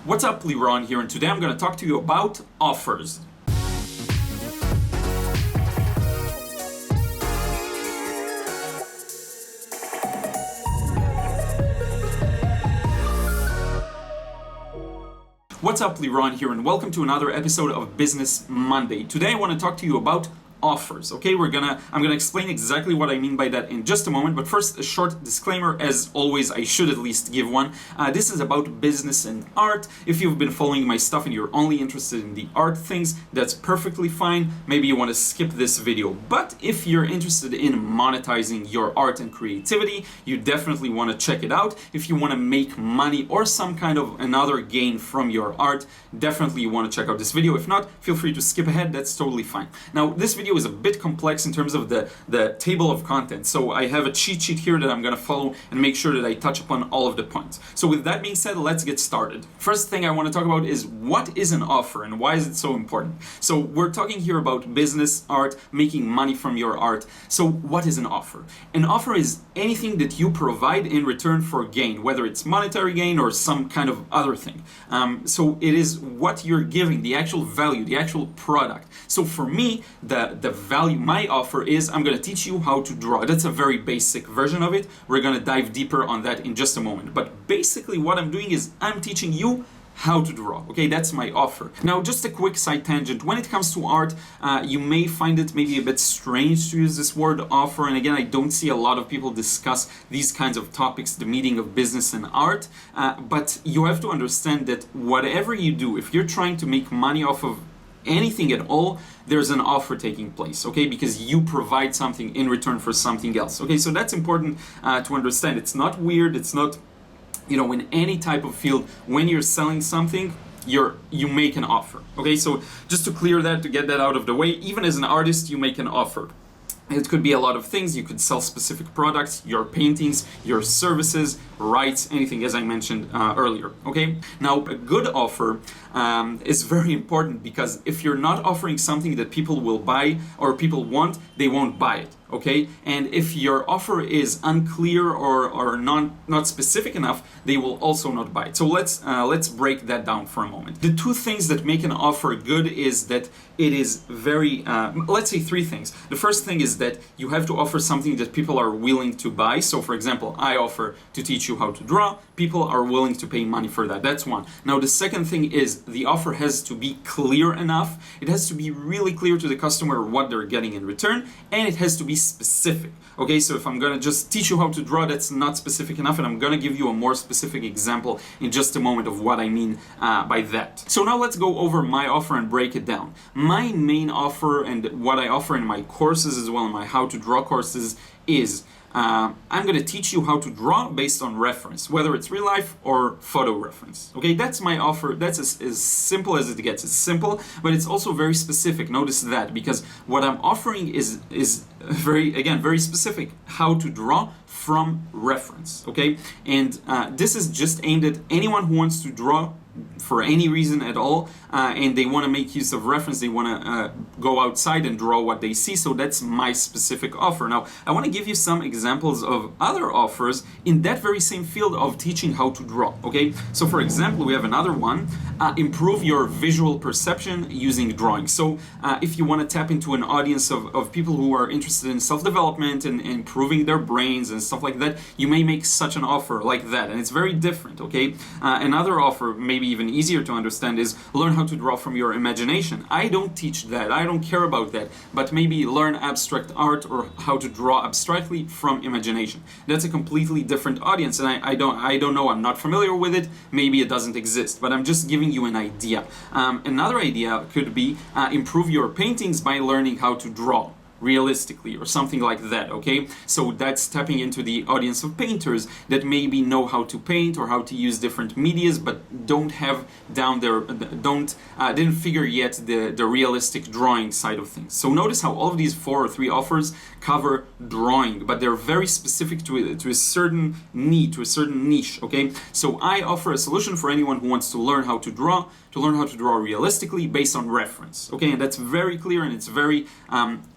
What's up, Liron here, and today I'm going to talk to you about offers. What's up, Liron here, and welcome to another episode of Business Monday. Today I want to talk to you about offers. Okay, I'm gonna explain exactly what I mean by that in just a moment, but first a short disclaimer. As always, I should at least give one. This is about business and art. If you've been following my stuff and you're only interested in the art things, that's perfectly fine. Maybe you want to skip this video. But if you're interested in monetizing your art and creativity, you definitely want to check it out. If you want to make money or some kind of another gain from your art, definitely you want to check out this video. If not, feel free to skip ahead. That's totally fine. Now, this video is a bit complex in terms of the table of content. So I have a cheat sheet here that I'm going to follow and make sure that I touch upon all of the points. So with that being said, let's get started. First thing I want to talk about is what is an offer and why is it so important? So we're talking here about business, art, making money from your art. So what is an offer? An offer is anything that you provide in return for gain, whether it's monetary gain or some kind of other thing. So it is what you're giving, the actual value, the actual product. So for me, the value, my offer is I'm going to teach you how to draw. That's a very basic version of it. We're going to dive deeper on that in just a moment. But basically what I'm doing is I'm teaching you how to draw. Okay, that's my offer. Now, just a quick side tangent. When it comes to art, you may find it maybe a bit strange to use this word offer. And again, I don't see a lot of people discuss these kinds of topics, the meeting of business and art. But you have to understand that whatever you do, if you're trying to make money off of anything at all, there's an offer taking place, okay? Because you provide something in return for something else, okay? So that's important to understand. It's not weird. It's not, in any type of field, when you're selling something, you make an offer, okay? So just to clear that, to get that out of the way, even as an artist, you make an offer. It could be a lot of things. You could sell specific products, your paintings, your services, rights, anything, as I mentioned earlier, okay? Now, a good offer is very important, because if you're not offering something that people will buy or people want, they won't buy it, okay? And if your offer is unclear or not specific enough, they will also not buy it. So let's break that down for a moment. The two things that make an offer good is that it is very, let's say three things. The first thing is that you have to offer something that people are willing to buy. So for example, I offer to teach you how to draw. People are willing to pay money for that. That's one. Now the second thing is the offer has to be clear enough. It has to be really clear to the customer what they're getting in return, and it has to be specific. Okay, so if I'm gonna just teach you how to draw, that's not specific enough, and I'm gonna give you a more specific example in just a moment of what I mean by that. So now let's go over my offer and break it down. My main offer, and what I offer in my courses as well, in my how to draw courses, is I'm going to teach you how to draw based on reference, whether it's real life or photo reference. Okay, that's my offer. That's as simple as it gets. It's simple, but it's also very specific. Notice that, because what I'm offering is very specific. How to draw from reference. Okay, and this is just aimed at anyone who wants to draw for any reason at all, and they want to make use of reference. They want to go outside and draw what they see. So that's my specific offer. Now, I want to give you some examples of other offers in that very same field of teaching how to draw. Okay, so for example, we have another one: improve your visual perception using drawing. So if you want to tap into an audience of people who are interested in self-development and improving their brains and stuff like that, you may make such an offer like that, and it's very different. Okay, another offer, maybe even easier to understand, is learn how to draw from your imagination. I don't teach that. I don't care about that. But maybe learn abstract art or how to draw abstractly from imagination. That's a completely different audience, and I don't know. I'm not familiar with it. Maybe it doesn't exist, but I'm just giving you an idea. Another idea could be improve your paintings by learning how to draw realistically, or something like that. Okay, so that's tapping into the audience of painters that maybe know how to paint or how to use different medias, but don't have down their didn't figure yet the realistic drawing side of things. So notice how all of these 4 or 3 offers cover drawing, but they're very specific to a certain need, to a certain niche, okay? So I offer a solution for anyone who wants to learn how to draw realistically based on reference, okay? And that's very clear and it's very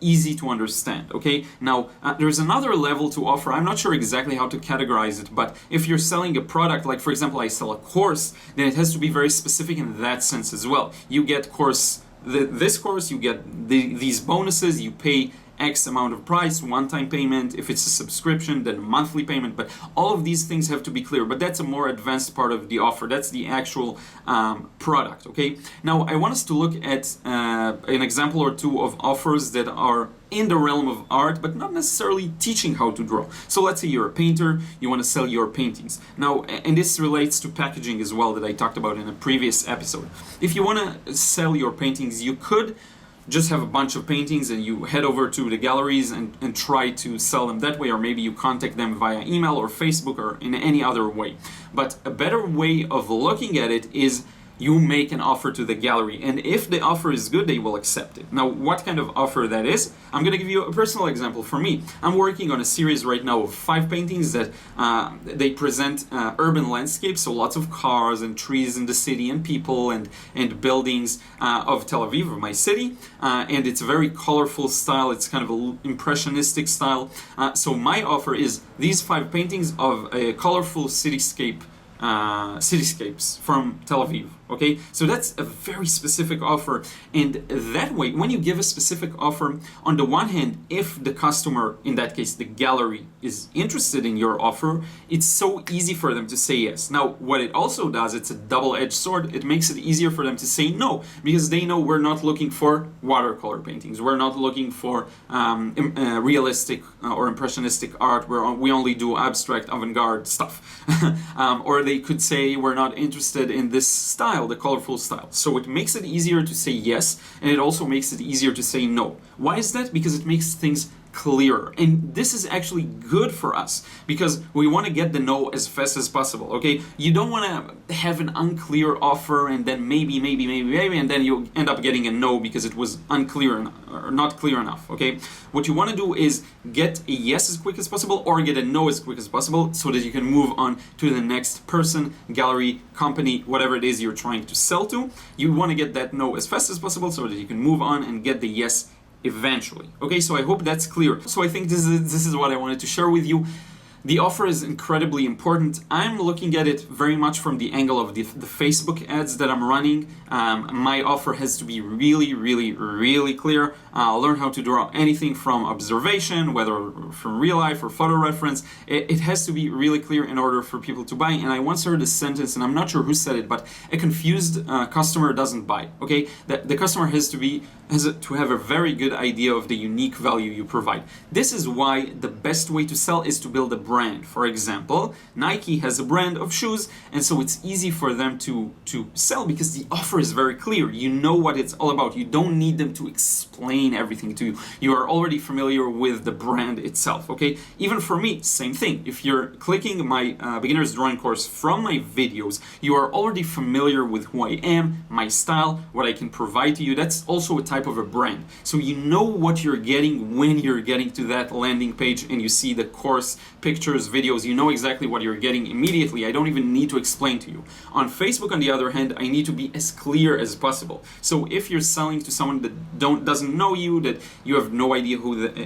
easy to understand, okay? Now, there's another level to offer. I'm not sure exactly how to categorize it, but if you're selling a product, like for example, I sell a course, then it has to be very specific in that sense as well. You get this course, you get these bonuses, you pay X amount of price, one-time payment. If it's a subscription, then monthly payment. But all of these things have to be clear. But that's a more advanced part of the offer. That's the actual product, okay? Now, I want us to look at an example or two of offers that are in the realm of art, but not necessarily teaching how to draw. So let's say you're a painter, you want to sell your paintings. Now, and this relates to packaging as well that I talked about in a previous episode. If you want to sell your paintings, you could just have a bunch of paintings and you head over to the galleries and try to sell them that way, or maybe you contact them via email or Facebook or in any other way. But a better way of looking at it is you make an offer to the gallery, and if the offer is good, they will accept it. Now, what kind of offer that is, I'm going to give you a personal example. For me, I'm working on a series right now of 5 paintings that they present urban landscapes, so lots of cars and trees in the city and people and buildings of Tel Aviv, of my city, and it's a very colorful style. It's kind of an impressionistic style. So my offer is these 5 paintings of a colorful cityscapes from Tel Aviv. Okay, so that's a very specific offer, and that way, when you give a specific offer, on the one hand, if the customer, in that case the gallery, is interested in your offer, it's so easy for them to say yes. Now, what it also does, it's a double-edged sword. It makes it easier for them to say no, because they know we're not looking for watercolor paintings, we're not looking for realistic or impressionistic art, we only do abstract avant-garde stuff. Or they could say we're not interested in this style, the colorful style. So it makes it easier to say yes, and it also makes it easier to say no. Why is that? Because it makes things clearer. And this is actually good for us because we want to get the no as fast as possible, okay? You don't want to have an unclear offer and then maybe, and then you end up getting a no because it was unclear or not clear enough, okay? What you want to do is get a yes as quick as possible or get a no as quick as possible so that you can move on to the next person, gallery, company, whatever it is you're trying to sell to. You want to get that no as fast as possible so that you can move on and get the yes eventually. Okay, so I hope that's clear. So I think this is what I wanted to share with you. The offer is incredibly important. I'm looking at it very much from the angle of the Facebook ads that I'm running. My offer has to be really clear. I'll learn how to draw anything from observation, whether from real life or photo reference. It has to be really clear in order for people to buy. And I once heard a sentence, and I'm not sure who said it, but a confused customer doesn't buy. Okay, the customer has to have a very good idea of the unique value you provide. This is why the best way to sell is to build a brand. For example, Nike has a brand of shoes, and so it's easy for them to sell because the offer is very clear. You know what it's all about. You don't need them to explain everything to you. You are already familiar with the brand itself, okay? Even for me, same thing. If you're clicking my beginner's drawing course from my videos, you are already familiar with who I am, my style, what I can provide to you. That's also a type of a brand. So you know what you're getting when you're getting to that landing page and you see the course pictures, videos, you know exactly what you're getting immediately. I don't even need to explain to you. On Facebook, on the other hand, I need to be as clear as possible. So if you're selling to someone that doesn't know you, that you have no idea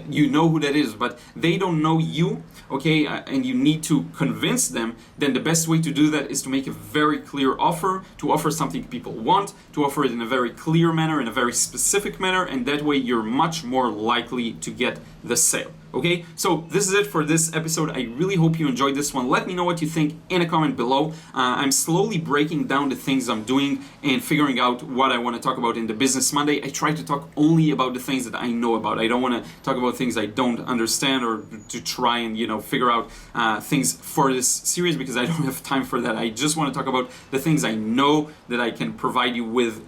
you know who that is, but they don't know you, okay, and you need to convince them, then the best way to do that is to make a very clear offer, to offer something people want, to offer it in a very clear manner, in a very specific manner, and that way you're much more likely to get the sale. Okay, so this is it for this episode. I really hope you enjoyed this one. Let me know what you think in a comment below. I'm slowly breaking down the things I'm doing and figuring out what I want to talk about in the Business Monday. I try to talk only about the things that I know about. I don't want to talk about things I don't understand or to try and, figure out things for this series because I don't have time for that. I just want to talk about the things I know that I can provide you with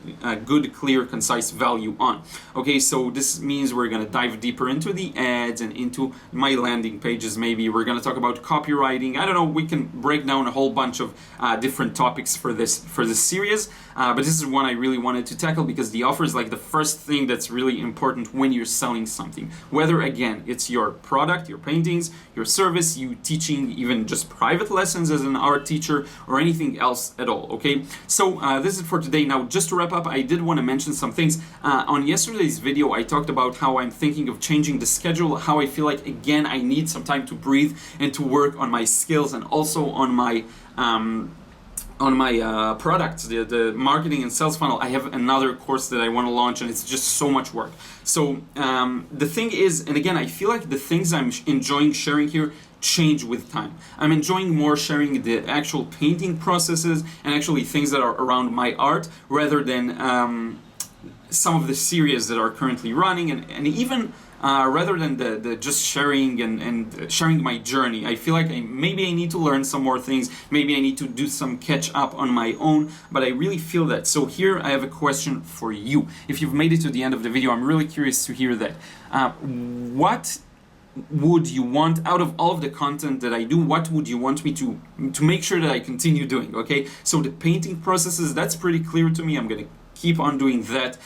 good, clear, concise value on. Okay, so this means we're going to dive deeper into the ads and into into my landing pages. Maybe we're going to talk about copywriting. I don't know. We can break down a whole bunch of different topics for this series. But this is one I really wanted to tackle because the offer is like the first thing that's really important when you're selling something. Whether again it's your product, your paintings, your service, you teaching even just private lessons as an art teacher, or anything else at all. Okay. So this is for today. Now, just to wrap up, I did want to mention some things. On yesterday's video, I talked about how I'm thinking of changing the schedule, how I feel like, again, I need some time to breathe and to work on my skills and also on my products, the marketing and sales funnel. I have another course that I want to launch, and it's just so much work. So the thing is, and again, I feel like the things I'm enjoying sharing here change with time. I'm enjoying more sharing the actual painting processes and actually things that are around my art, rather than some of the series that are currently running, and even rather than the just sharing and sharing my journey. I feel like maybe I need to learn some more things, maybe I need to do some catch up on my own, but I really feel that. So here I have a question for you. If you've made it to the end of the video, I'm really curious to hear that. What would you want out of all of the content that I do? What would you want me to make sure that I continue doing? Okay, so the painting processes, that's pretty clear to me. I'm gonna keep on doing that,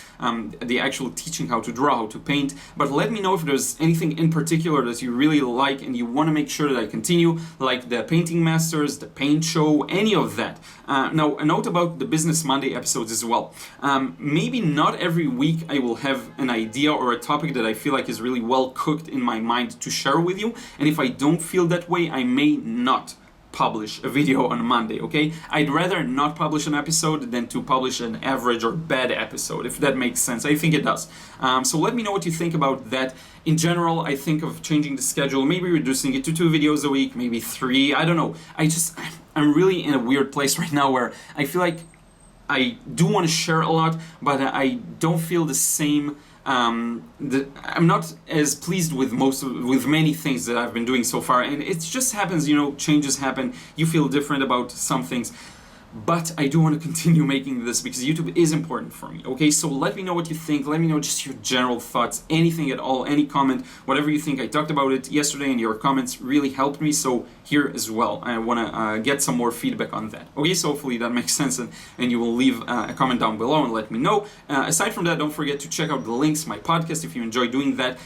the actual teaching how to draw, how to paint. But let me know if there's anything in particular that you really like and you want to make sure that I continue, like the painting masters, the paint show, any of that. Now, a note about the Business Monday episodes as well. Maybe not every week I will have an idea or a topic that I feel like is really well cooked in my mind to share with you. And if I don't feel that way, I may not publish a video on Monday, okay? I'd rather not publish an episode than to publish an average or bad episode, if that makes sense. I think it does. So let me know what you think about that. In general, I think of changing the schedule, maybe reducing it to 2 videos a week, maybe 3, I don't know. I'm really in a weird place right now where I feel like I do want to share a lot, but I don't feel the same. I'm not as pleased with many things that I've been doing so far, and it just happens, changes happen, you feel different about some things. But I do want to continue making this because YouTube is important for me, okay? So let me know what you think, let me know just your general thoughts, anything at all, any comment, whatever you think. I talked about it yesterday and your comments really helped me, so here as well. I want to get some more feedback on that, okay? So hopefully that makes sense, and you will leave a comment down below and let me know. Aside from that, don't forget to check out the links, my podcast, if you enjoy doing that,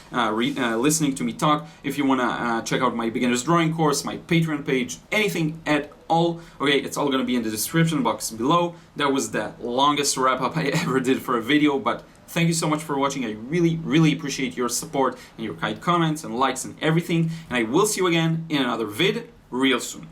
listening to me talk. If you want to check out my beginner's drawing course, my Patreon page, anything at all, okay, it's all going to be in the description box below. That was the longest wrap up I ever did for a video, but thank you so much for watching. I really appreciate your support and your kind comments and likes and everything, and I will see you again in another vid real soon.